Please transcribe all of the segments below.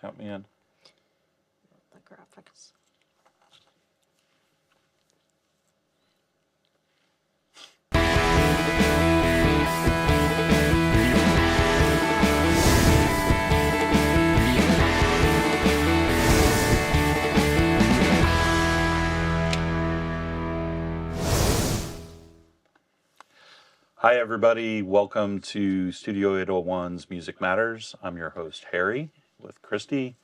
Count me in. The graphics. Hi, everybody. Welcome to Studio 801's Music Matters. I'm your host, Harry, with Christy.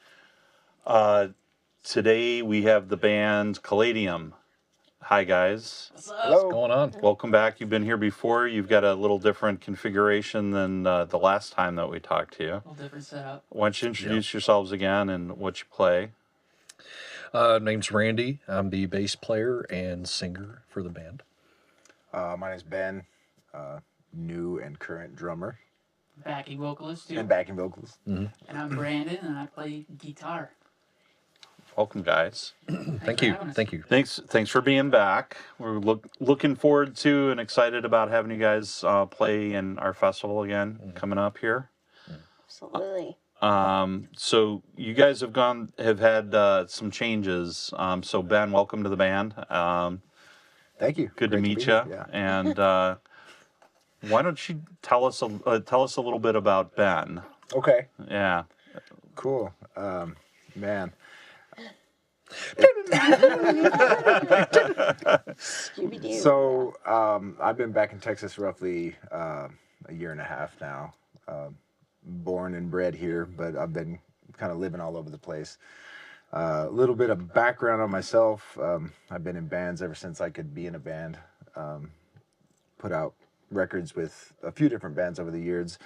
Today we have the band Caladium. Hi, guys. What's up? What's going on? Welcome back. You've been here before. You've got a little different configuration than the last time that we talked to you. A little different setup. Why don't you introduce yourselves again and what you play? Name's Randy. I'm the bass player and singer for the band. My name's Ben, new and current drummer. Backing vocalist too. And backing vocals. Mm-hmm. And I'm Brandon, and I play guitar. Welcome, guys. Thank you. Thank you. Thanks for being back. We're looking forward to and excited about having you guys play in our festival again coming up here. Absolutely. So you guys have had some changes. So Ben, welcome to the band. Thank you. Good to Great meet be you. here. Yeah. And why don't you tell us a little bit about Ben? Okay. Yeah. Cool. Man. Scooby-Doo. So I've been back in Texas roughly a year and a half now. Born and bred here, but I've been kind of living all over the place. A little bit of background on myself. I've been in bands ever since I could be in a band. Put out records with a few different bands over the years.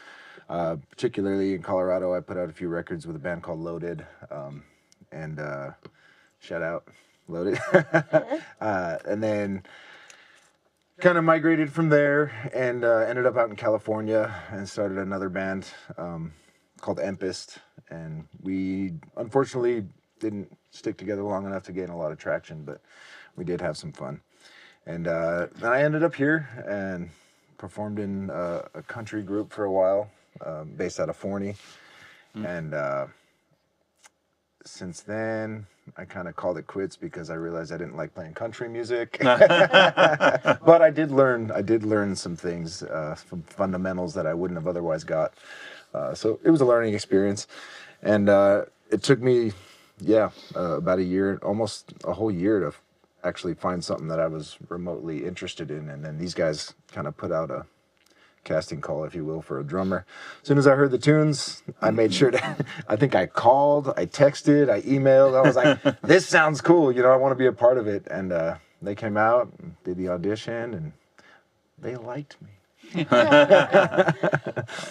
Particularly in Colorado, I put out a few records with a band called Loaded. And shout out, Loaded. And then kind of migrated from there and ended up out in California and started another band called Empist. And we unfortunately didn't stick together long enough to gain a lot of traction, but we did have some fun. And then I ended up here and performed in a country group for a while, based out of Forney. And since then, I kind of called it quits because I realized I didn't like playing country music. But I did learn some things, some fundamentals that I wouldn't have otherwise got. So it was a learning experience. And it took me, about a year, almost a whole year to actually find something that I was remotely interested in. And then these guys kind of put out a casting call, if you will, for a drummer. As soon as I heard the tunes, I made sure to, I think I called, I texted, I emailed. I was like, this sounds cool. I want to be a part of it. And they came out and did the audition and they liked me.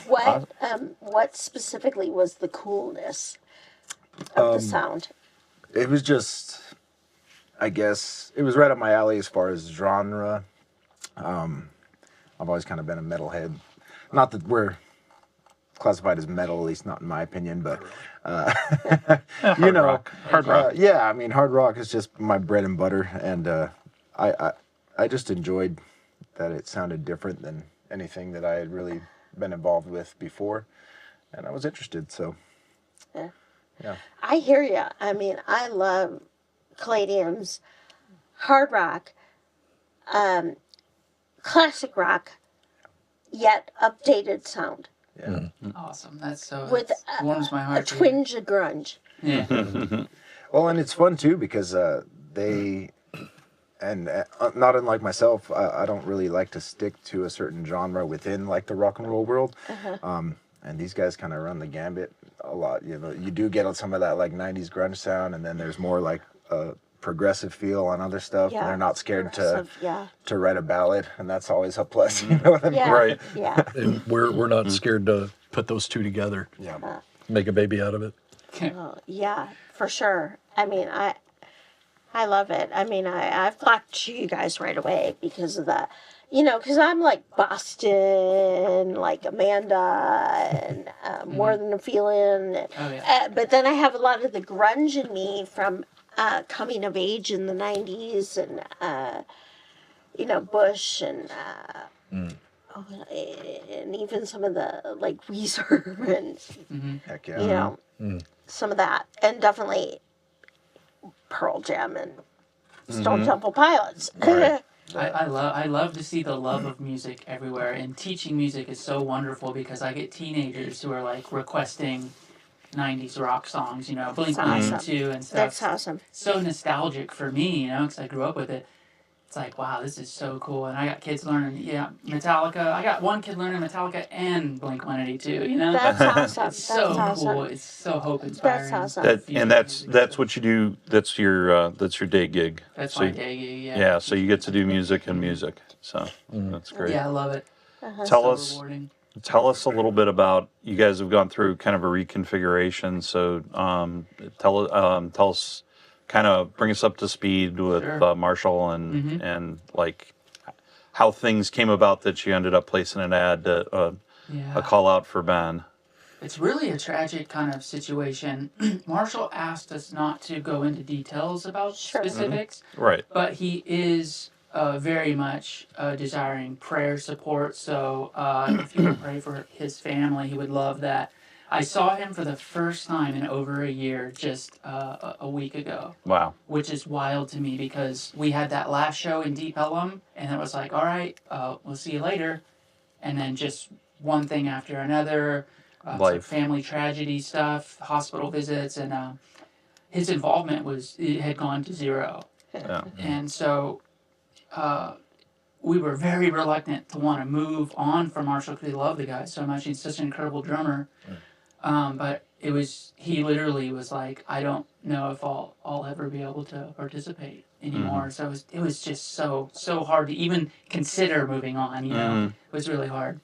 What specifically was the coolness of the sound? It was just, I guess, it was right up my alley as far as genre. I've always kind of been a metalhead. Not that we're classified as metal, at least not in my opinion, but, Hard rock. hard rock is just my bread and butter. And I just enjoyed that it sounded different than anything that I had really been involved with before. And I was interested, so, yeah. I hear you. I mean, I love Caladium's hard rock, classic rock, yet updated sound. Yeah. Awesome. That's so. With warms my a heart. to hear. twinge of grunge. Yeah. Well, and it's fun too because they, and not unlike myself, I don't really like to stick to a certain genre within like the rock and roll world. And these guys kind of run the gambit a lot. You do get some of that like '90s grunge sound, and then there's more like progressive feel on other stuff. Yeah, And they're not scared to yeah. write a ballad, and that's always a plus. You know what I mean? Yeah. Right. Yeah. And we're not scared to put those two together, Yeah. make a baby out of it. Oh, yeah, for sure. I mean, I love it. I mean, I've flocked to you guys right away because of the, because I'm like Boston, like Amanda, and More Than a Feeling. Oh, yeah. But then I have a lot of the grunge in me from coming of age in the 90s and, Bush and and even some of the like Weezer and Heck yeah. you know some of that, and definitely Pearl Jam and Stone Temple Pilots. Right. I love to see the love of music everywhere, and teaching music is so wonderful because I get teenagers who are like requesting 90s rock songs, you know, Blink That's 182 and stuff. That's awesome. So nostalgic for me, you know, because I grew up with it. It's like, wow, this is so cool. And I got kids learning, Metallica. I got one kid learning Metallica and Blink 182, you know? That's awesome. It's so That's cool. awesome. It's so hope inspiring. That's awesome. That's what you do. That's your day gig. That's so my day gig, yeah. Yeah, so you get to do music and music. So that's great. Yeah, I love it. Tell So us rewarding. Tell us a little bit about, you guys have gone through kind of a reconfiguration. So tell us, kind of bring us up to speed with Sure. Marshall and like how things came about that you ended up placing an ad, a call out for Ben. It's really a tragic kind of situation. Marshall asked us not to go into details about specifics, Right. but he is very much desiring prayer support. So if you would pray for his family, he would love that. I saw him for the first time in over a year just a week ago. Wow. Which is wild to me because we had that last show in Deep Ellum, and it was like, all right, we'll see you later. And then just one thing after another, some Life. family tragedy stuff, hospital visits, and his involvement had gone to zero. Yeah. And so we were very reluctant to want to move on from Marshall because we love the guy so much. He's such an incredible drummer. But he literally was like, I don't know if I'll ever be able to participate anymore. So it was just so hard to even consider moving on, you know. It was really hard.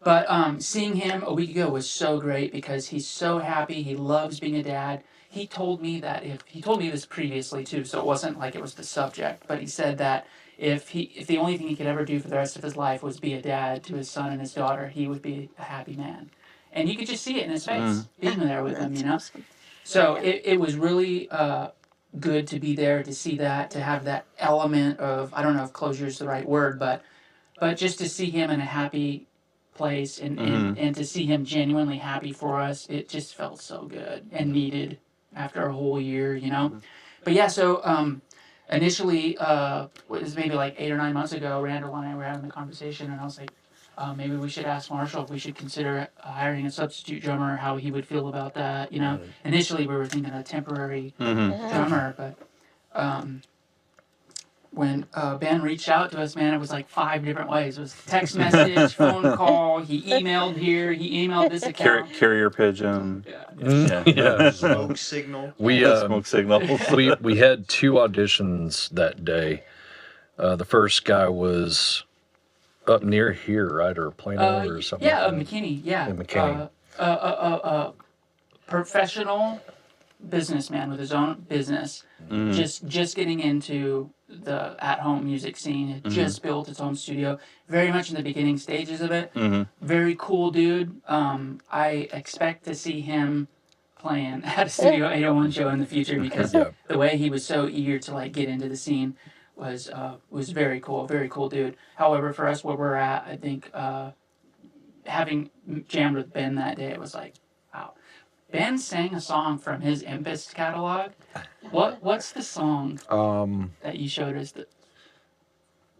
But seeing him a week ago was so great because he's so happy. He loves being a dad. He told me this previously too, so it wasn't like it was the subject, but he said that if the only thing he could ever do for the rest of his life was be a dad to his son and his daughter, he would be a happy man. And you could just see it in his face, being there with him, you know? So it was really good to be there, to see that, to have that element of, I don't know if closure is the right word, but just to see him in a happy place and to see him genuinely happy for us, it just felt so good and needed after a whole year, you know? But yeah, so initially, it was maybe like 8 or 9 months ago, Randall and I were having the conversation, and I was like, maybe we should ask Marshall if we should consider hiring a substitute drummer, how he would feel about that, you know. Initially, we were thinking a temporary drummer, but when Ben reached out to us, man, it was like 5 different ways. It was text message, phone call, he emailed here, he emailed this account. Carrier pigeon. Yeah. Smoke signal. We Smoke signals. we had 2 auditions that day. The first guy was up near here, right, or Plano or something. Yeah, like that. McKinney, yeah. In McKinney. Professional businessman with his own business, just getting into the at-home music scene. Had just built its own studio, very much in the beginning stages of it. Very cool dude. I expect to see him playing at a Studio 801 show in the future because the way he was so eager to like get into the scene was very cool dude. However, for us where we're at, I think having jammed with Ben that day, it was like, wow. Ben sang a song from his Impest catalog. What's the song that you showed us?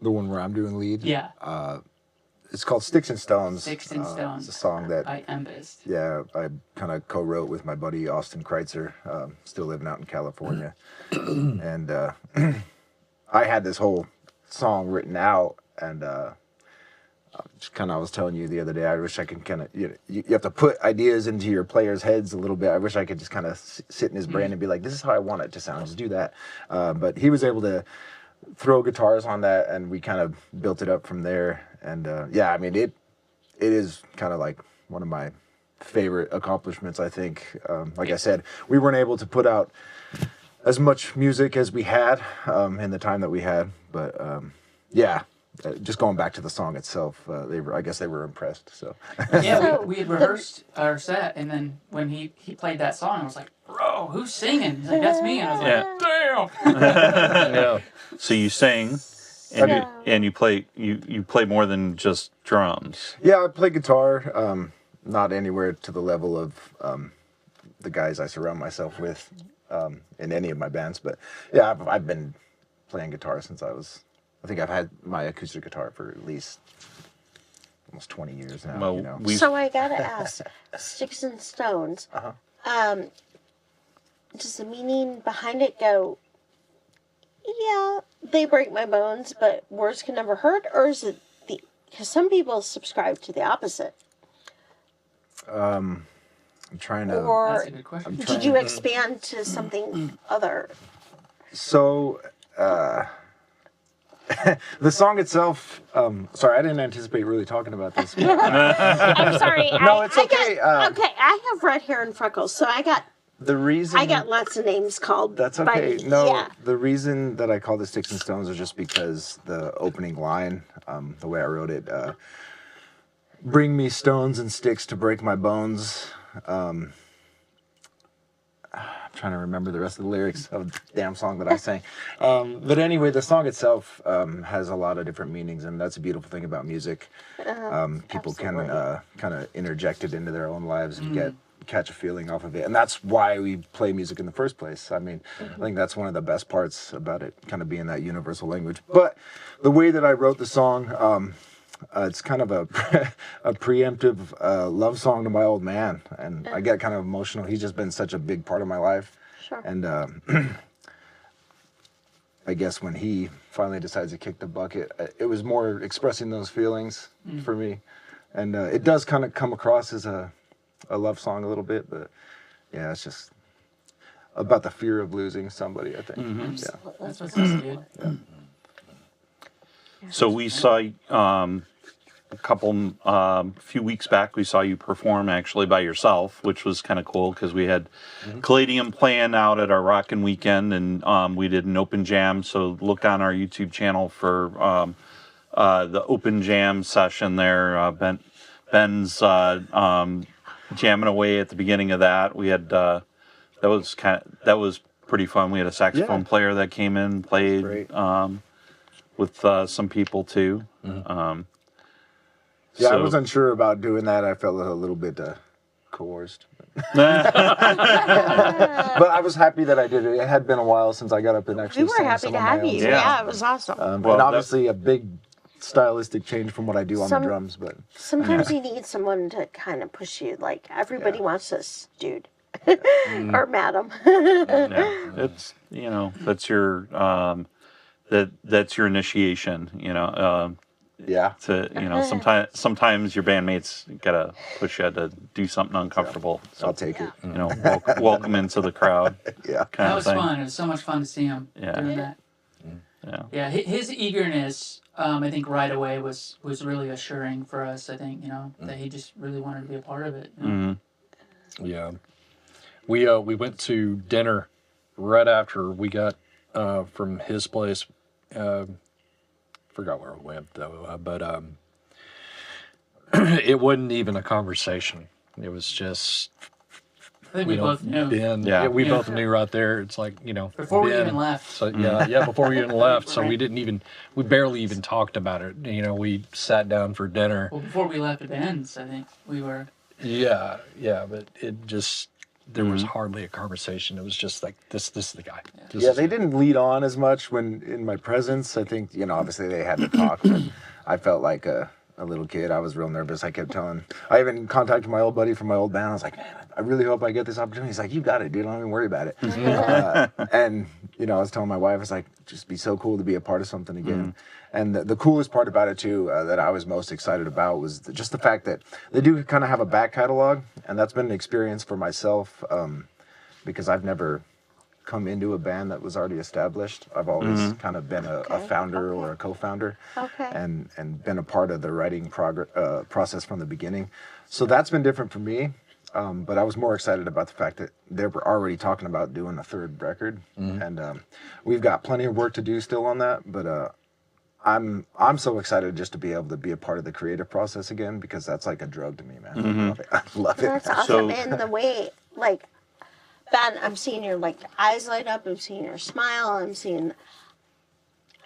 The one where I'm doing lead. Yeah. It's called Sticks and Stones. Sticks and Stones. It's a song that by Impest. I kind of co-wrote with my buddy Austin Kreitzer, still living out in California, and I had this whole song written out, and just kind of I was telling you the other day, I wish I could kind of you have to put ideas into your players' heads a little bit. I wish I could just kind of sit in his brain and be like, this is how I want it to sound, just do that. But he was able to throw guitars on that, and we kind of built it up from there. And I mean, it is kind of like one of my favorite accomplishments, I think. Like I said, we weren't able to put out as much music as we had in the time that we had, but just going back to the song itself, I guess they were impressed. So yeah, we had rehearsed our set, and then when he played that song, I was like, bro, who's singing? He's like, that's me. And I was like, damn. Yeah. So you sang, And So- you, and you play more than just drums. Yeah, I play guitar. Not anywhere to the level of the guys I surround myself with in any of my bands, but yeah, I've been playing guitar since I think I've had my acoustic guitar for at least almost 20 years now. Well, You know, So I gotta ask, Sticks and Stones. Uh-huh. Does the meaning behind it go? Yeah, they break my bones, but words can never hurt, or is it the? Because some people subscribe to the opposite. I'm trying to. Or That's a good question. did you expand to something other? So, the song itself. Sorry, I didn't anticipate really talking about this. but- I'm sorry. No, it's okay. Okay, I have red hair and freckles, so I got lots of names called. That's by- okay. No, yeah. the reason that I call this Sticks and Stones is just because the opening line, the way I wrote it, bring me stones and sticks to break my bones. I'm trying to remember the rest of the lyrics of the damn song that I sang. But anyway, the song itself has a lot of different meanings, and that's a beautiful thing about music. People can Absolutely. kind of interject it into their own lives and catch a feeling off of it, and that's why we play music in the first place. I mean, I think that's one of the best parts about it, kind of being that universal language. But the way that I wrote the song, it's kind of a preemptive love song to my old man, and I get kind of emotional. He's just been such a big part of my life, Sure. and I guess when he finally decides to kick the bucket, it was more expressing those feelings for me, and it does kind of come across as a love song a little bit, but yeah, it's just about the fear of losing somebody, I think. Yeah. That's what's so good. So we saw a few weeks back, we saw you perform actually by yourself, which was kind of cool because we had Caladium playing out at our Rockin' Weekend, and we did an open jam. So look on our YouTube channel for the open jam session there. Ben's jamming away at the beginning of that. We had that was pretty fun. We had a saxophone player that came in, played great. with some people too. Yeah, I So- was unsure about doing that. I felt a little bit coerced. But I was happy that I did it. It had been a while since I got up and actually We were sang happy some to of my have own you. songs. Yeah, it was awesome. And Well, obviously a big stylistic change from what I do on the drums, but Sometimes you need someone to kind of push you. Like everybody wants this, dude, or madam. Yeah, it's that's your that's your initiation. yeah. To sometimes your bandmates gotta push you to do something uncomfortable. So I'll take it. welcome into the crowd. Yeah. Kind That of was thing. fun. It was so much fun to see him Yeah. doing that. Yeah. Yeah, his eagerness, I think right away was really assuring for us. I think that he just really wanted to be a part of it. Yeah. We went to dinner right after we got from his place. Forgot where we went though, but it wasn't even a conversation. It was just I think we both knew. Ben. Yeah. We Yeah. both knew right there. It's like Before we Ben. even left. So yeah, before we even left. So Right. we barely even talked about it. We sat down for dinner. Well, before we left at Ben's, I think we were. Yeah, but it just there was hardly a conversation. It was just like this is the guy. This Yeah, is- they didn't lead on as much when in my presence. I think, obviously they had to talk, but I felt like a little kid. I was real nervous. I even contacted my old buddy from my old band. I was like, man, I really hope I get this opportunity. He's like, you got it, dude. Don't even worry about it. And, I was telling my wife, it's like, just be so cool to be a part of something again. And the coolest part about it, too, that I was most excited about was just the fact that they do kind of have a back catalog. And that's been an experience for myself because I've never come into a band that was already established. I've always kind of been a founder or a co-founder Okay. and been a part of the writing process from the beginning. So that's been different for me. But I was more excited about the fact that they were already talking about doing a third record. And we've got plenty of work to do still on that. But I'm so excited just to be able to be a part of the creative process again, because that's like a drug to me, man. I love it. I love it. That's awesome. And the way, like, Ben, I'm seeing your eyes light up. I'm seeing your smile. I'm seeing.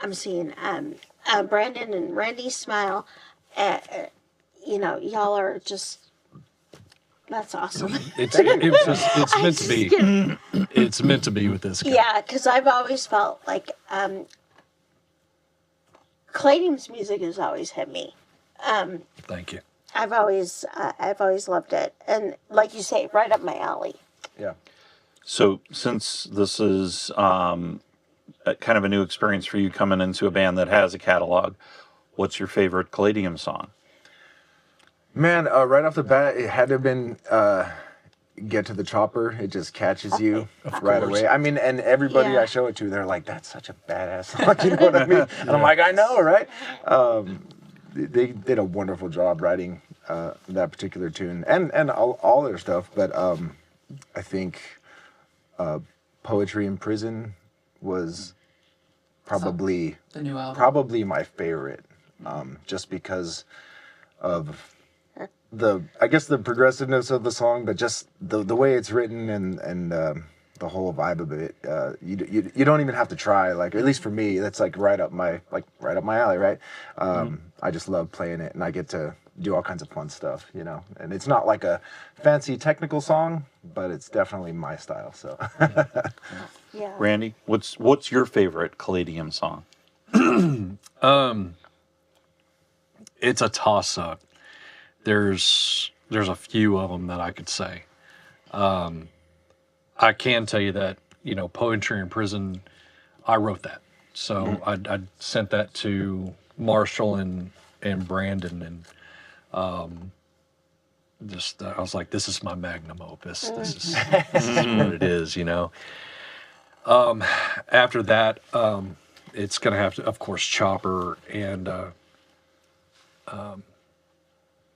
I'm seeing Brandon and Randy smile. You know, y'all are just. That's awesome. It's meant to be. It's meant to be with this guy. Yeah, because I've always felt like Caladium's music has always hit me. Thank you. I've always loved it, and like you say, right up my alley. Yeah. So since this is kind of a new experience for you coming into a band that has a catalog, what's your favorite Caladium song? Man, right off the bat, it had to have been Get to the Chopper. It just catches you right away. I mean, and everybody Yeah. I show it to, they're like, that's such a badass song. You know what I mean? And I'm like, I know, right? They did a wonderful job writing that particular tune and all their stuff. But I think Poetry in Prison was probably The new album. probably my favorite, just because of I guess the progressiveness of the song, but just the way it's written and the whole vibe of it. You don't even have to try. Like, at least for me, that's like right up my alley, right? I just love playing it, and I get to do all kinds of fun stuff, you know. And it's not like a fancy technical song, but it's definitely my style. So, Yeah. Randy, what's your favorite Caladium song? It's a toss up. There's a few of them that I could say. I can tell you that, you know, Poetry in Prison, I wrote that. So I sent that to Marshall and Brandon, and I was like, this is my magnum opus. This is what it is, you know. After that, it's gonna have to, of course, Chopper, and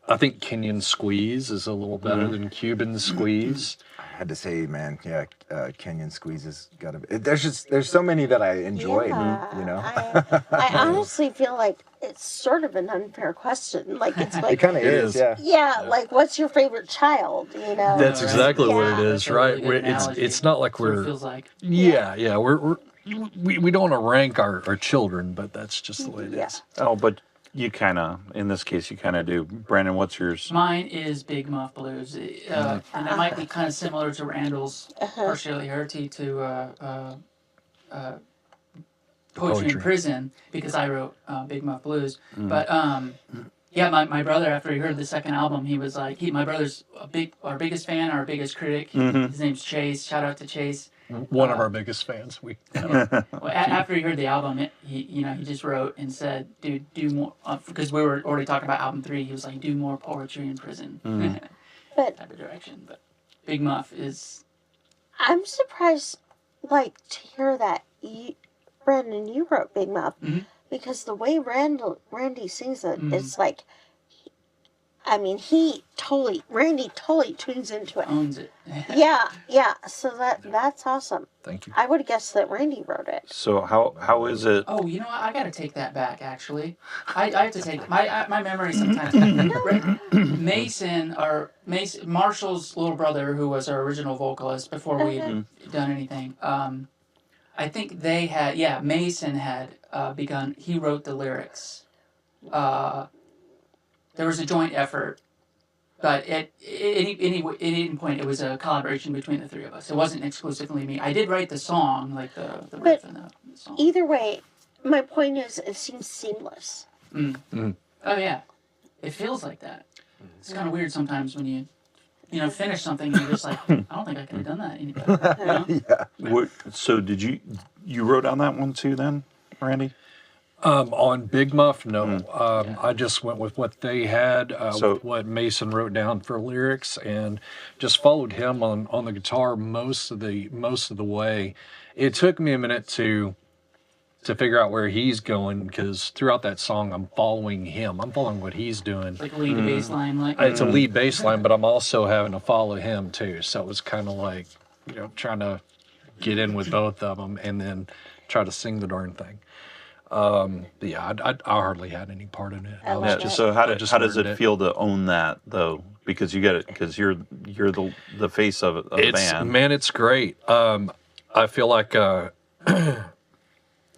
I think Kenyan Squeeze is a little better than Cuban Squeeze. I had to say, man, yeah, Kenyan Squeeze has got to. There's so many that I enjoyed, Yeah, you know. I honestly feel like it's sort of an unfair question. Like, it's It like, kind of is, yeah. yeah, like, what's your favorite child? You know. That's exactly what it Yeah. is, That's a right? really good analogy. It's not like That's what it we're feels like. yeah we don't want to rank our children, but that's just the way it Yeah. is. Oh, but you kind of, in this case, you kind of do. Brandon, what's yours? Mine is Big Muff Blues, and it might be kind of similar to Randall's partiality to Poetry in Poetry. Prison, because I wrote Big Muff Blues. But yeah, my brother, after he heard the second album, he was like, my brother's our biggest fan, our biggest critic. His name's Chase. Shout out to Chase. One of our biggest fans. Well, after he heard the album, he just wrote and said, "Dude, do more," because we were already talking about album 3. He was like, "Do more Poetry in Prison," But type of direction. But Big Muff is I'm surprised, like, to hear that Brandon, you wrote Big Muff, because the way Randy sings it, it's like, I mean, Randy totally tunes into it. owns it. Yeah. So that's awesome. Thank you. I would have guessed that Randy wrote it. So how is it? Oh, you know what? I got to take that back. Actually, I have to take my memory sometimes. Mason, Marshall's little brother, who was our original vocalist before we had done anything. I think Mason had begun. He wrote the lyrics. There was a joint effort, but at any point it was a collaboration between the three of us. It wasn't exclusively me. I did write the song, like the riff and the song. Either way, my point is, it seems seamless. Oh yeah, it feels like that. It's kind of weird sometimes when you finish something and you're just like, I don't think I could have done that any better. You know? So did you wrote on that one too then, Randy? On Big Muff, no. I just went with what they had, So- with what Mason wrote down for lyrics, and just followed him on the guitar most of the way. It took me a minute to figure out where he's going, because throughout that song I'm following him. I'm following what he's doing. Like lead a bass line, like It's a lead bass line, but I'm also having to follow him too. So it was kind of like, trying to get in with both of them and then try to sing the darn thing. But yeah, I hardly had any part in it. I was love it. So how I does learned it feel to own that though? Because you get it, because you're the face of the band. Man, it's great. I feel like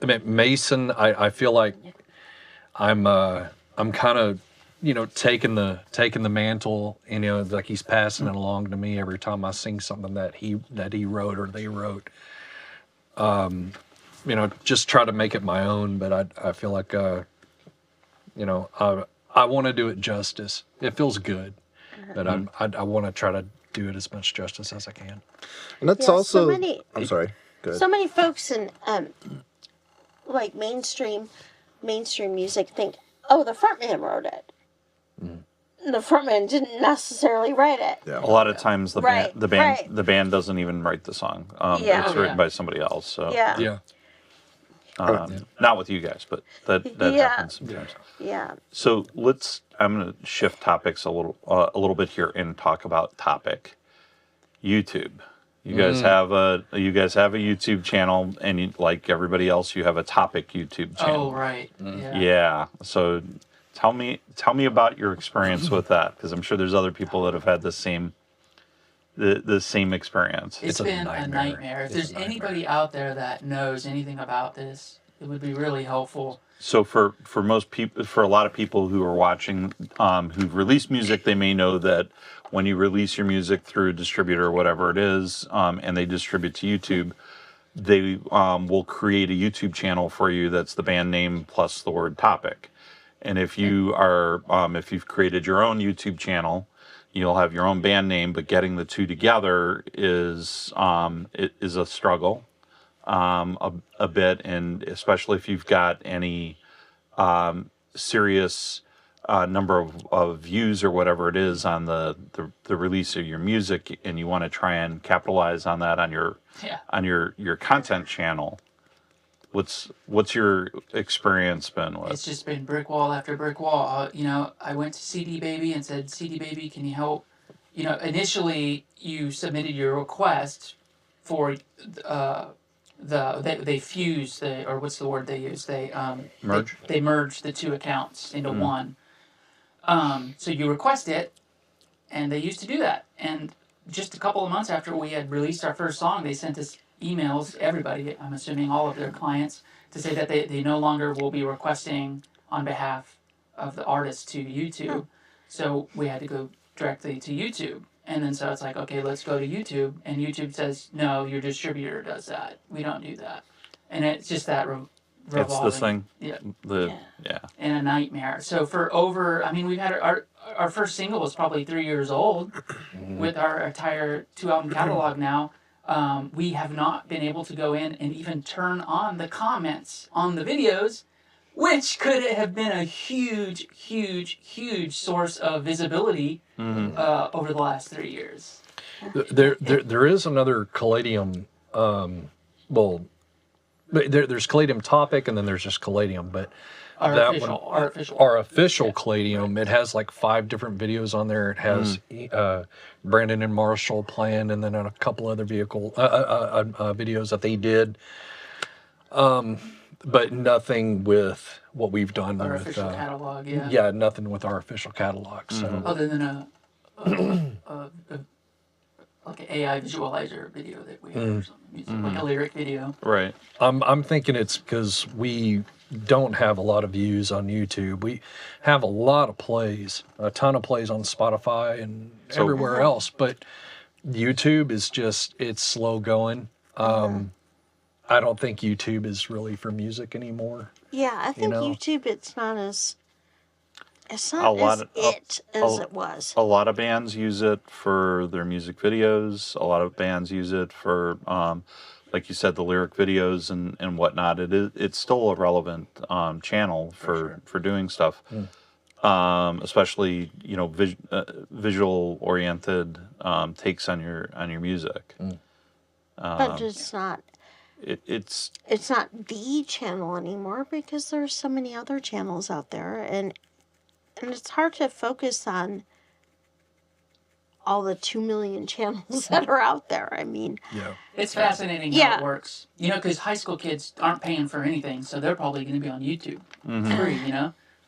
I mean, Mason, I feel like I'm kind of, taking the mantle, like he's passing it along to me every time I sing something that he wrote or they wrote. Just try to make it my own, but I feel like I want to do it justice. It feels good, but I want to try to do it as much justice as I can. And that's Yeah, also. so many. I'm sorry. Go ahead. So many folks in like mainstream music think, oh, the frontman wrote it. The frontman didn't necessarily write it. Yeah. A lot of times Right, right. the band doesn't even write the song. Yeah. It's Oh, written yeah. by somebody else. So Yeah. not with you guys, but that Yeah. happens sometimes. Yeah. So I'm going to shift topics a little bit here and talk about topic YouTube. You guys have a YouTube channel, and like everybody else, you have a topic YouTube channel. Oh, right. Yeah. Yeah. So tell me about your experience with that, because I'm sure there's other people that have had the same experience. It's a been a nightmare. nightmare. If It's there's a nightmare. anybody out there that knows anything about this, it would be really helpful. So for most people, for a lot of people who are watching, who've released music, they may know that when you release your music through a distributor or whatever it is, and they distribute to YouTube, they will create a YouTube channel for you that's the band name plus the word topic. And if you are, if you've created your own YouTube channel, you'll have your own band name, but getting the two together is a struggle. A bit, and especially if you've got any serious number of views or whatever it is on the release of your music, and you want to try and capitalize on that on your content channel. What's your experience been with? It's just been brick wall after brick wall. I went to CD Baby and said, CD Baby, can you help? Initially you submitted your request for they fuse or what's the word they use? They Merge? They merge the two accounts into one. So you request it, and they used to do that. And just a couple of months after we had released our first song, they sent us emails, everybody, I'm assuming all of their clients, to say that they no longer will be requesting on behalf of the artist to YouTube. So we had to go directly to YouTube. And then so it's like, okay, let's go to YouTube. And YouTube says, no, your distributor does that. We don't do that. And it's just that revolving. It's the thing. Yeah. Yeah. And a nightmare. So we've had our first single was probably 3 years old with our entire 2-album catalog now. We have not been able to go in and even turn on the comments on the videos, which could have been a huge, huge, huge source of visibility over the last 3 years. There is another Caladium, there's Caladium Topic, and then there's just Caladium, but our official Caladium, it has like 5 different videos on there. It has Brandon and Marshall playing, and then a couple other videos that they did, but nothing with what we've done Our with official catalog, yeah. yeah, nothing with our official catalog. So Other than like an AI visualizer video that we have or something, like a lyric video. Right. I'm thinking it's because we don't have a lot of views on YouTube. We have a lot of plays, a ton of plays on Spotify and everywhere else, but YouTube is it's slow going. I don't think YouTube is really for music anymore. Yeah, I think YouTube, it's not as it was. A lot of bands use it for their music videos. A lot of bands use it for, like you said, the lyric videos and whatnot. It's still a relevant channel for doing stuff, especially visual oriented takes on your music. But it's not. It's not the channel anymore because there's so many other channels out there, and it's hard to focus on all the 2 million channels that are out there. I mean, It's fascinating how it works. Because high school kids aren't paying for anything, so they're probably going to be on YouTube free.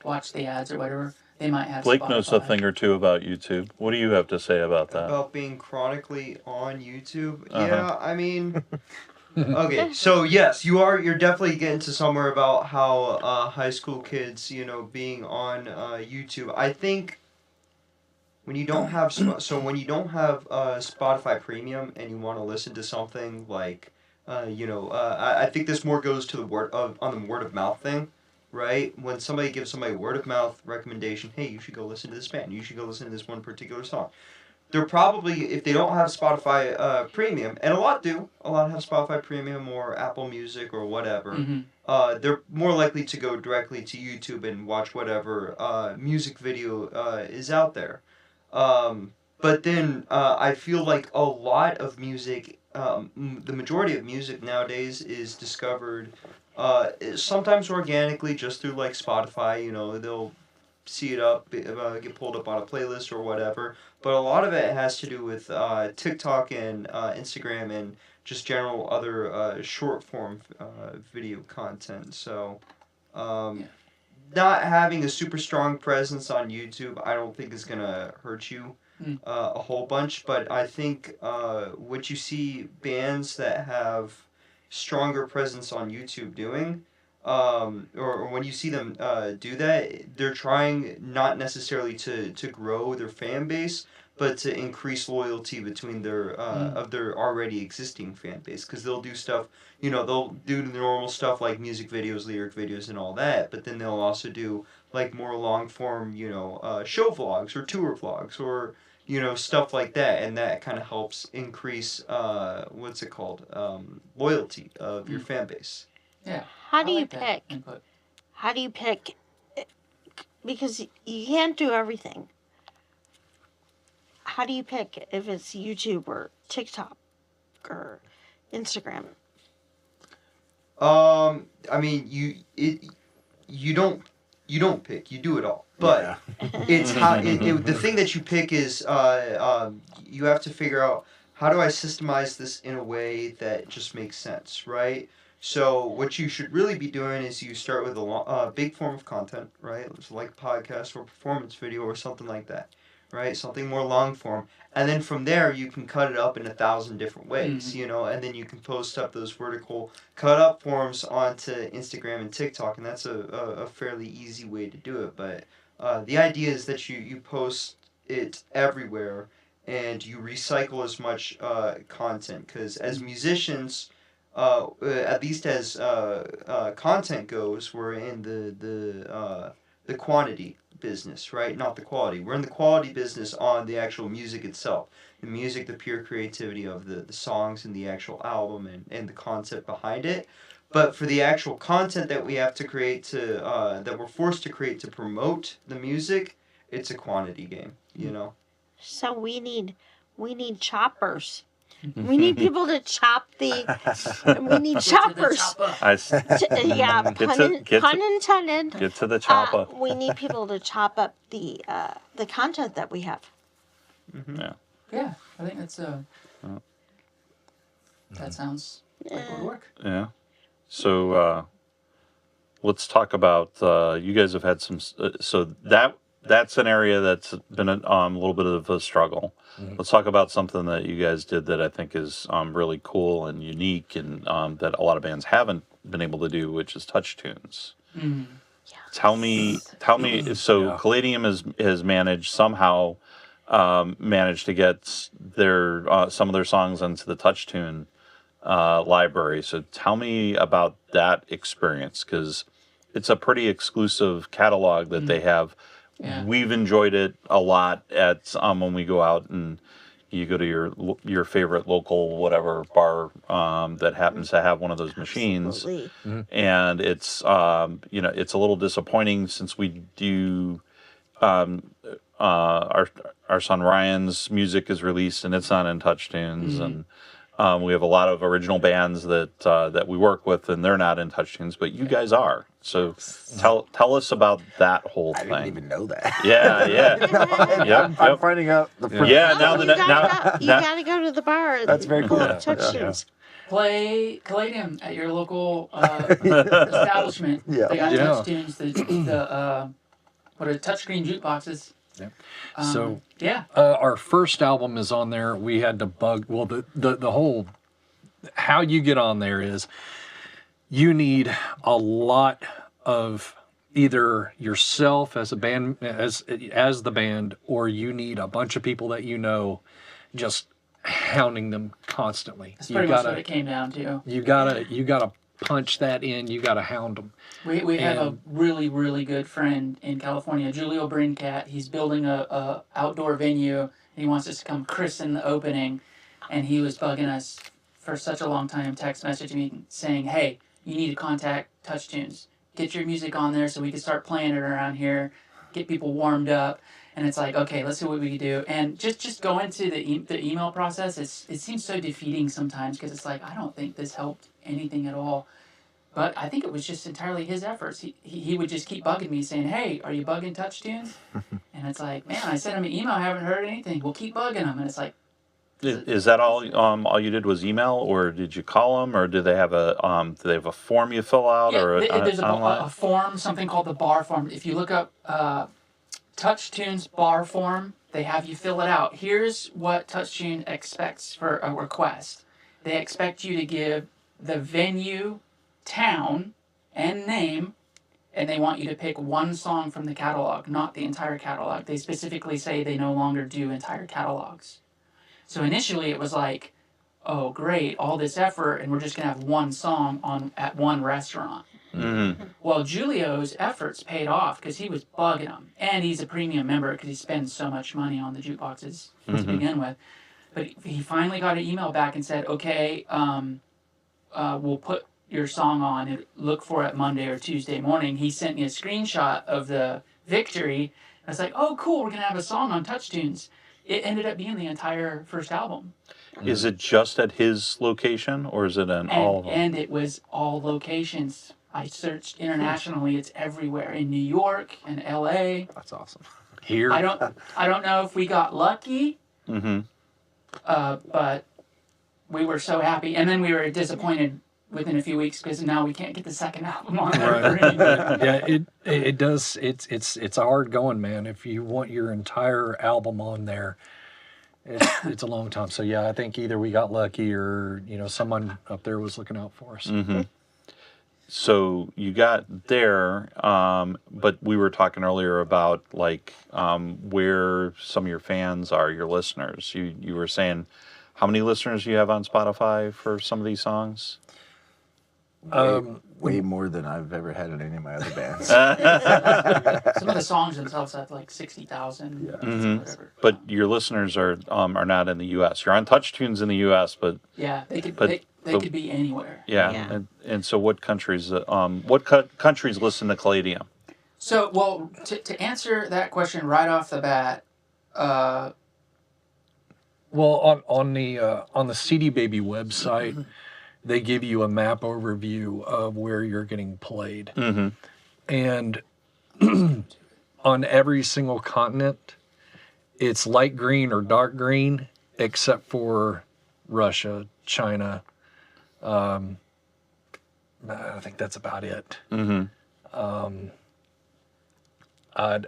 Watch the ads or whatever. They might have. Blake Spotify. knows a thing or two about YouTube. What do you have to say about that? About being chronically on YouTube? Yeah, I mean, Okay, so yes, you're definitely getting to somewhere about how high school kids, being on YouTube. I think when you don't have when you don't have Spotify Premium and you want to listen to something like I think this more goes to the on the word of mouth thing, right? When somebody gives somebody a word of mouth recommendation, hey, you should go listen to this band, you should go listen to this one particular song. They're probably, if they don't have Spotify Premium, and a lot have Spotify Premium or Apple Music or whatever. They're more likely to go directly to YouTube and watch whatever music video is out there. But then I feel like a lot of music, the majority of music nowadays is discovered sometimes organically just through like Spotify. They'll see it up, get pulled up on a playlist or whatever. But a lot of it has to do with TikTok and Instagram and just general other short form video content. So, not having a super strong presence on YouTube, I don't think is gonna hurt you a whole bunch. But I think what you see bands that have stronger presence on YouTube doing, or when you see them do that, they're trying not necessarily to grow their fan base, but to increase loyalty between their of their already existing fan base. Because they'll do stuff, they'll do the normal stuff like music videos, lyric videos, and all that. But then they'll also do like more long form, show vlogs or tour vlogs or stuff like that, and that kind of helps increase what's it called, loyalty of your fan base. Yeah. How do you pick? How do you pick? Because you can't do everything. How do you pick if it's YouTube or TikTok or Instagram? I mean, you don't pick. You do it all. But it's how the thing that you pick is you have to figure out, how do I systemize this in a way that just makes sense, right? So what you should really be doing is you start with a big form of content, right? It's like a podcast or performance video or something like that, right? Something more long form. And then from there, you can cut it up in 1,000 different ways, and then you can post up those vertical cut up forms onto Instagram and TikTok, and that's a fairly easy way to do it. But the idea is that you post it everywhere and you recycle as much content, because as musicians, at least as content goes, we're in the quantity business, right? Not the quality. We're in the quality business on the actual music itself. The music, the pure creativity of the songs and the actual album and the concept behind it. But for the actual content that we have to create that we're forced to create to promote the music, it's a quantity game, So we need choppers. We need people to chop we need choppers. Pun intended. Get to the chopper. We need people to chop up the content that we have. Yeah. Yeah, I think that's that sounds like it would work. Yeah. So let's talk about you guys have had some. So that's an area that's been a little bit of a struggle. Let's talk about something that you guys did that I think is really cool and unique, and that a lot of bands haven't been able to do, which is touch tunes. Tell me. So Caladium has managed somehow managed to get their some of their songs into the touch tune library. So tell me about that experience, because it's a pretty exclusive catalog that they have. Yeah. We've enjoyed it a lot at when we go out and you go to your favorite local whatever bar that happens to have one of those machines. And it's it's a little disappointing, since we do our son Ryan's music is released and it's not in touch tunes, and we have a lot of original bands that we work with and they're not in touch tunes, but you guys are. So tell us about that whole thing. I didn't even know that. Yeah. I'm finding out the first. You gotta go to the bar. That's very cool. Touch tunes. Play Caladium at your local establishment. Yeah. They got touch tunes. What are touchscreen jukeboxes? So our first album is on there. We had to bug. Well, the how you get on there is you need a lot of either yourself as a band, as the band, or you need a bunch of people that you know just hounding them constantly. That's pretty much what it came down to. You gotta punch that in. You gotta hound them. We have a really, really good friend in California, Julio Brincat. He's building a outdoor venue, and he wants us to come christen the opening. And he was bugging us for such a long time, text messaging me saying, hey, you need to contact Touch Tunes. Get your music on there so we can start playing it around here, get people warmed up. And it's like, okay, let's see what we can do. And just going to the email process, it seems so defeating sometimes because it's like, I don't think this helped anything at all. But I think it was just entirely his efforts. He would just keep bugging me saying, hey, are you bugging Touch Tunes? And it's like, man, I sent him an email, I haven't heard anything. We'll keep bugging him. And it's like, Is that all you did was email, or did you call them, or do they have a form you fill out, yeah, or there's a form, something called the bar form. If you look up Touch Tunes bar form, they have you fill it out. Here's what Touch Tune expects for a request. They expect you to give the venue, town, and name, and they want you to pick one song from the catalog, not the entire catalog. They specifically say they no longer do entire catalogs. So initially it was like, oh great, all this effort, and we're just gonna have one song at one restaurant. Mm-hmm. Well, Julio's efforts paid off because he was bugging them, and he's a premium member because he spends so much money on the jukeboxes to begin with. But he finally got an email back and said, okay, we'll put your song on and look for it Monday or Tuesday morning. He sent me a screenshot of the victory. I was like, oh cool, we're gonna have a song on Touch Tunes. It ended up being the entire first album. Is it just at his location, or is it in all of them? And it was all locations. I searched internationally. It's everywhere in New York and L.A. That's awesome. Here, I don't know if we got lucky, Mm-hmm. but we were so happy. And then we were disappointed within a few weeks because now we can't get the second album on there. yeah, it does. It's hard going, man. If you want your entire album on there, it's a long time. So yeah, I think either we got lucky or someone up there was looking out for us. Mm-hmm. So you got there, but we were talking earlier about where some of your fans are, your listeners. You were saying how many listeners you have on Spotify for some of these songs? Way more than I've ever had in any of my other bands. Some of the songs themselves have like 60,000. Mm-hmm. Whatever. But your listeners are not in the U.S. You're on Touch Tunes in the U.S., but Yeah, they could be anywhere. yeah. Yeah. And so what countries? Countries listen to Caladium? So, well, to answer that question right off the bat, Well, on the CD Baby website, they give you a map overview of where you're getting played, Mm-hmm. and on every single continent, it's light green or dark green, except for Russia, China. I think that's about it. Mm-hmm. I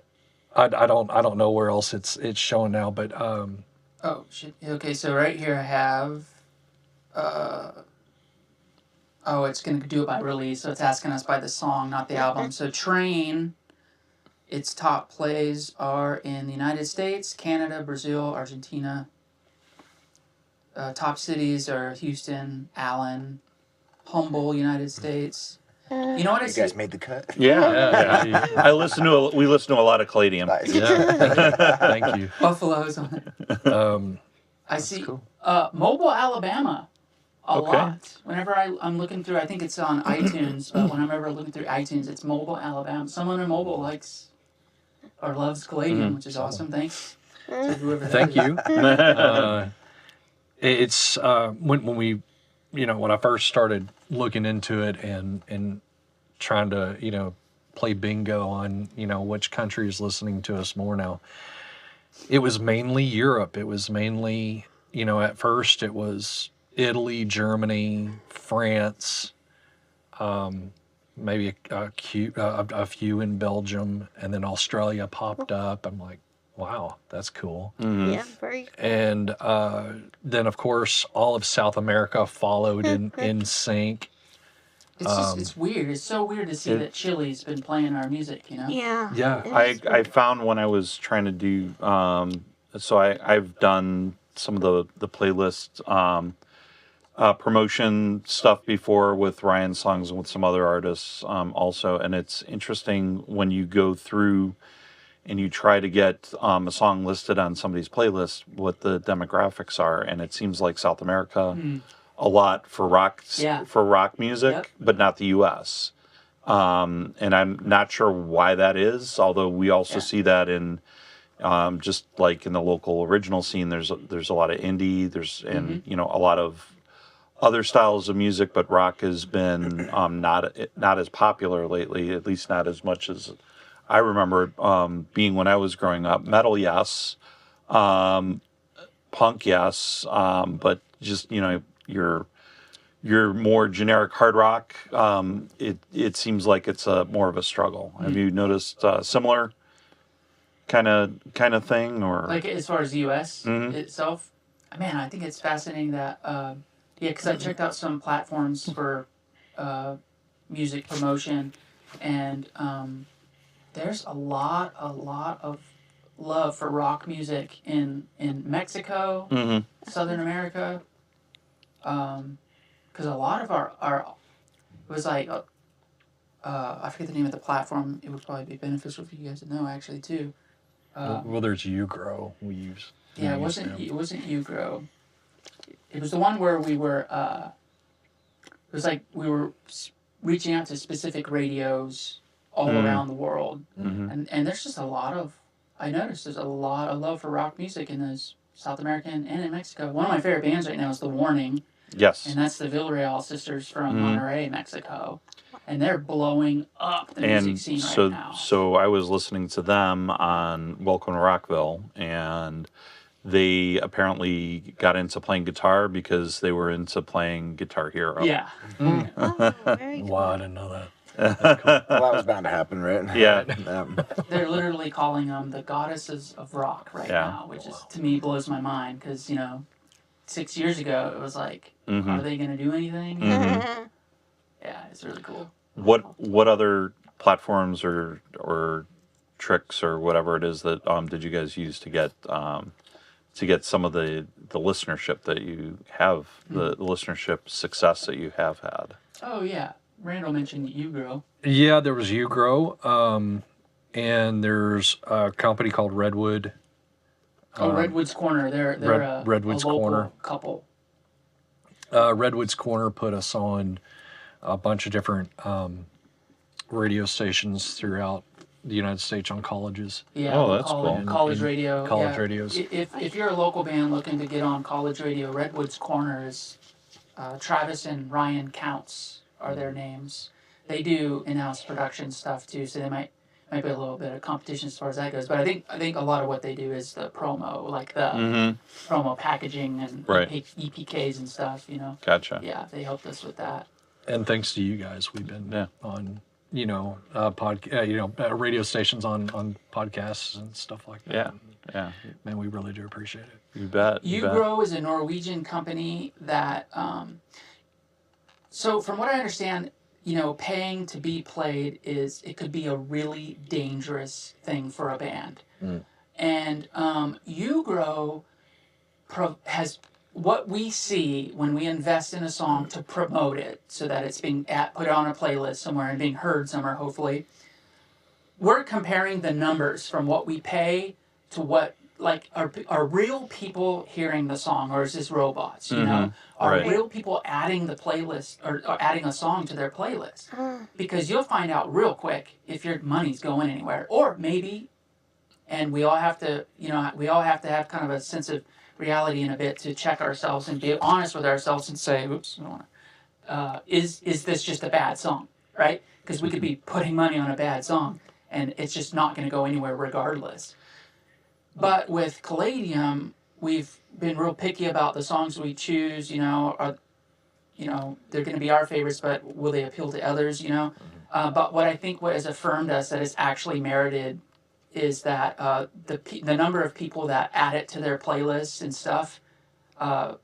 don't know where else it's showing now, but oh shit. Okay, so right here I have. It's gonna do it by release, so it's asking us by the song, not the album. So Train, its top plays are in the United States, Canada, Brazil, Argentina. Top cities are Houston, Allen, Humboldt, United States. You know what I You see? guys made the cut. Yeah. yeah, We listen to a lot of Caladium. Nice. yeah. Thank you. Buffalo's on it. I see cool. Mobile, Alabama. A Okay. lot. Whenever I'm looking through, I think it's on iTunes, but whenever I'm looking through iTunes, it's Mobile, Alabama. Someone in Mobile likes or loves Caladium, which is awesome. Thanks to whoever that Thank is. you. It's when we, when I first started looking into it and trying to, play bingo on, which country is listening to us more now. It was mainly Europe. It was mainly, at first it was Italy, Germany, France, maybe a few in Belgium, and then Australia popped up. I'm like, Wow, that's cool. Mhm. Yeah, very. And then, of course, all of South America followed in sync. It's just it's weird. It's so weird to see It- that Chile's been playing our music. You know. Yeah. Yeah. it I is I weird. found when I was trying to do so I've done some of the playlist promotion stuff before with Ryan's songs and with some other artists also, and it's interesting when you go through and you try to get a song listed on somebody's playlist what the demographics are, and it seems like South America a lot for rock Yeah. for rock music, Yep. but not the U.S. And I'm not sure why that is, although we also Yeah. see that in just like in the local original scene. There's a lot of indie, and you know, a lot of other styles of music, but rock has been not as popular lately, at least not as much as I remember being when I was growing up. Metal, yes, punk, yes, but just you know your more generic hard rock, it seems like it's a more of a struggle. Have you noticed similar kind of thing, or Like as far as the U.S. Mhm. itself, man, I think it's fascinating that yeah, because I checked out some platforms for music promotion, and there's a lot of love for rock music in Mexico, Mhm. Southern America, because a lot of our it was like I forget the name of the platform. It would probably be beneficial for you guys to know actually too. Well, there's YouGrow. We use. Yeah, it wasn't Ugrow. It was the one where we were. It was like we were reaching out to specific radios all around the world, and there's just a lot of. I noticed there's a lot of love for rock music in those South American and in Mexico. One of my favorite bands right now is The Warning, Yes. and that's the Villarreal sisters from Monterrey, Mexico, and they're blowing up the music And scene so right now. so I was listening to them on Welcome to Rockville, and they apparently got into playing guitar because they were into playing Guitar Hero. Yeah, Oh, very cool. Wow, I didn't know that. Well, that was bound to happen, right? Yeah. they're literally calling them the goddesses of rock right Yeah. now, which is to me blows my mind because 6 years ago it was like, are they going to do anything? Yeah, it's really cool. What other platforms or tricks or whatever it is that did you guys use to get some of the listenership that you have, the listenership success that you have had? Oh yeah, Randall mentioned Ugrow. Yeah, there was YouGrow, and there's a company called Redwood. Oh, Redwood's Corner. They're Redwood's a local Corner. couple. Redwood's Corner put us on a bunch of different radio stations throughout the United States on colleges. Yeah, Oh, that's college, cool. college In radio. college yeah. radios. If you're a local band looking to get on college radio, Redwood's Corner is Travis and Ryan Counts are their names. They do in-house production stuff too, so they might be a little bit of competition as far as that goes. But I think a lot of what they do is the promo, like the promo packaging and Right. EPKs and stuff. Gotcha. Yeah, they helped us with that. And thanks to you guys, we've been Yeah. on, radio stations on podcasts and stuff like that. Yeah. Yeah. Man, we really do appreciate it. You bet. You bet. Ugrow is a Norwegian company that. So from what I understand, paying to be played it could be a really dangerous thing for a band. And Ugrow has what we see when we invest in a song to promote it so that it's being put on a playlist somewhere and being heard somewhere, hopefully. We're comparing the numbers from what we pay to what, like, are real people hearing the song, or is this robots, Are Right. real people adding the playlist or adding a song to their playlist? Because you'll find out real quick if your money's going anywhere. Or maybe, and we all have to have kind of a sense of reality in a bit to check ourselves and be honest with ourselves and say, oops, I don't wanna, is this just a bad song, right? Because we could be putting money on a bad song and it's just not going to go anywhere regardless. But with Caladium, we've been real picky about the songs we choose. They're going to be our favorites, but will they appeal to others? But what I think what has affirmed us that it's actually merited is that the number of people that add it to their playlists and stuff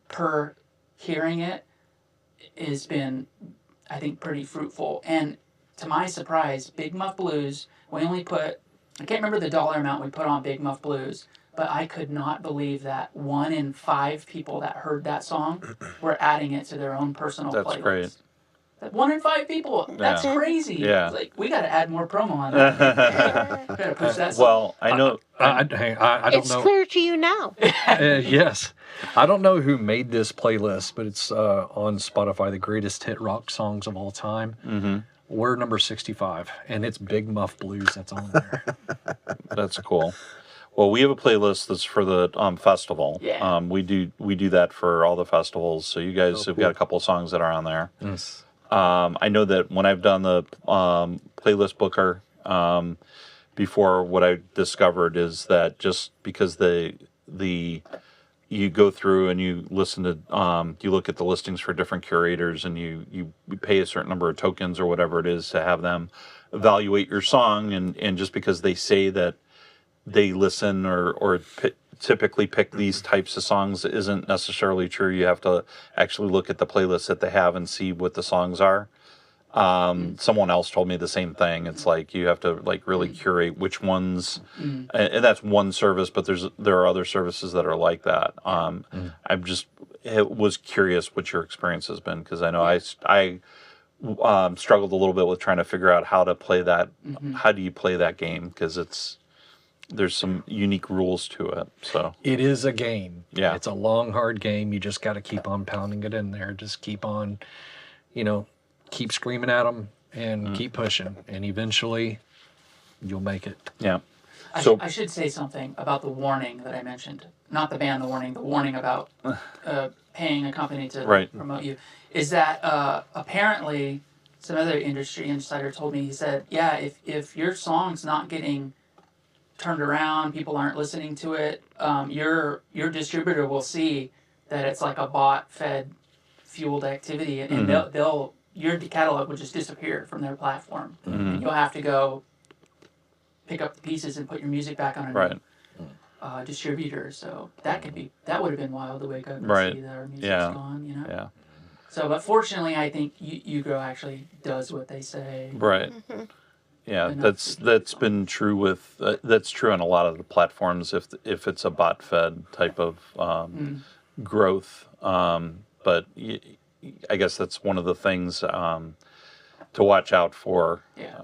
per hearing it has been, I think, pretty fruitful. And to my surprise, Big Muff Blues, we only put, I can't remember the dollar amount we put on Big Muff Blues, but I could not believe that 1 in 5 people that heard that song were adding it to their own personal That's playlist. great. 1 in 5 people. That's Yeah. crazy. Yeah. Like, we got to add more promo on that. We got to push that song. Well, I know. I don't It's know. clear to you now. Yes. I don't know who made this playlist, but it's on Spotify, the greatest hit rock songs of all time. Mm-hmm. We're number 65, and it's Big Muff Blues that's on there. That's cool. Well, we have a playlist that's for the festival. Yeah. We do that for all the festivals. So you guys have got a couple of songs that are on there. Yes. I know that when I've done the playlist booker before, what I discovered is that just because the you go through and you listen to you look at the listings for different curators, and you pay a certain number of tokens or whatever it is to have them evaluate your song, and just because they say that they listen or typically pick these types of songs isn't necessarily true. You have to actually look at the playlist that they have and see what the songs are. Someone else told me the same thing. It's like you have to like really curate which ones, and that's one service, but there are other services that are like that. I'm just was curious what your experience has been, because I know I struggled a little bit with trying to figure out how to play that. How do you play that game? Because there's some unique rules to it. So It is a game. Yeah. It's a long, hard game. You just got to keep on pounding it in there. Just keep on, keep screaming at them and keep pushing. And eventually you'll make it. yeah. I should say something about the warning that I mentioned. Not the ban, the warning about paying a company to Right. promote you. Is that apparently some other industry insider told me, he said, yeah, if your song's not getting turned around, people aren't listening to it, your distributor will see that it's like a bot fed fueled activity, and they'll your catalog will just disappear from their platform. And you'll have to go pick up the pieces and put your music back on a new distributor. So that would have been wild to wake up and see that our music's gone, Yeah. So, but fortunately, I think Ugo actually does what they say. Right. Yeah, Enough that's been true with that's true on a lot of the platforms if it's a bot fed type of growth. But I guess that's one of the things to watch out for. Yeah.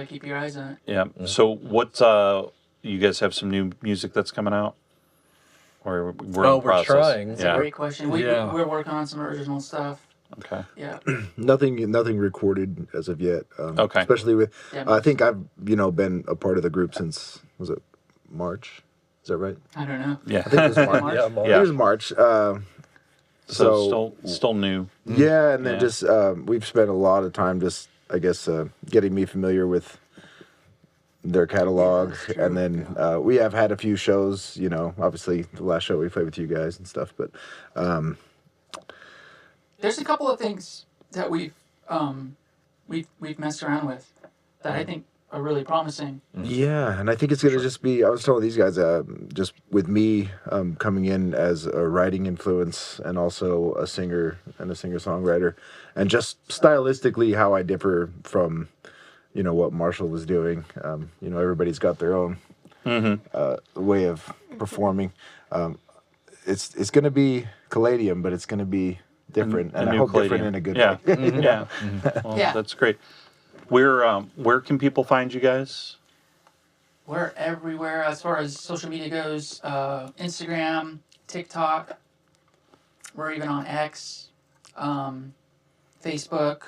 Keep your eyes on it. Yeah. So what you guys have some new music that's coming out? Or we're in We're process? trying. It's Yeah. a great question. We're working on some original stuff. Okay. Yeah. Nothing recorded as of yet. Okay. Especially with, Yeah, I think I've been a part of the group since, was it March? Is that right? I don't know. Yeah. I think it was March. March? Yeah, I think Yeah. it was March. So still new. Yeah, and then Yeah. just we've spent a lot of time just, I guess, getting me familiar with their catalog, that's true. and then we have had a few shows. Obviously the last show we played with you guys and stuff, but There's a couple of things that we've messed around with that I think are really promising. yeah, and I think it's gonna just be. I was telling these guys, just with me coming in as a writing influence and also a singer and a singer-songwriter, and just stylistically how I differ from, what Marshall was doing. Everybody's got their own way of performing. It's gonna be Caladium, but it's gonna be different, and I new hope different Caladium. in a good Yeah. way. Yeah. Well, Yeah. that's great. Where can people find you guys? We're everywhere as far as social media goes. Instagram, TikTok. We're even on X, Facebook.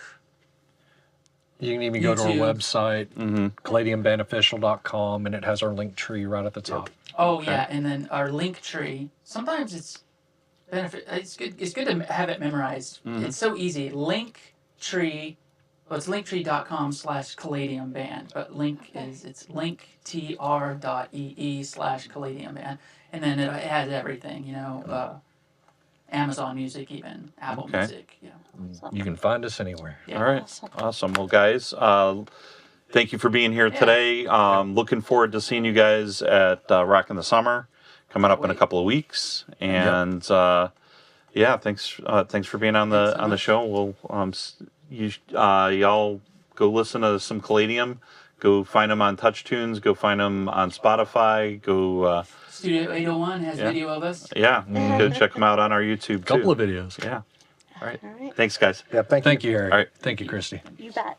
You can even go to our YouTube. website, caladiumbeneficial.com, and it has our link tree right at the top. Oh yeah, and then our link tree. Sometimes it's benefit. It's good. It's good to have it memorized. It's so easy. Link tree. Well, it's linktree.com/Caladium Band, but it's linktr.ee/Caladium Band, and then it has everything. Amazon Music, even Apple Okay. Music. You can find us anywhere. Yeah. All right. Awesome. Awesome. Well, guys, thank you for being here today. Looking forward to seeing you guys at Rock in the Summer coming up in a couple of weeks. And thanks for being on the show. We'll y'all go listen to some Caladium. Go find them on TouchTunes. Go find them on Spotify. Go. Studio 801 has video of us. Yeah, go check them out on our YouTube too. Couple of videos. Yeah. All right. All right. Thanks, guys. Yeah, thank you. Thank you, Harry. All right. Thank you, Christy. You bet.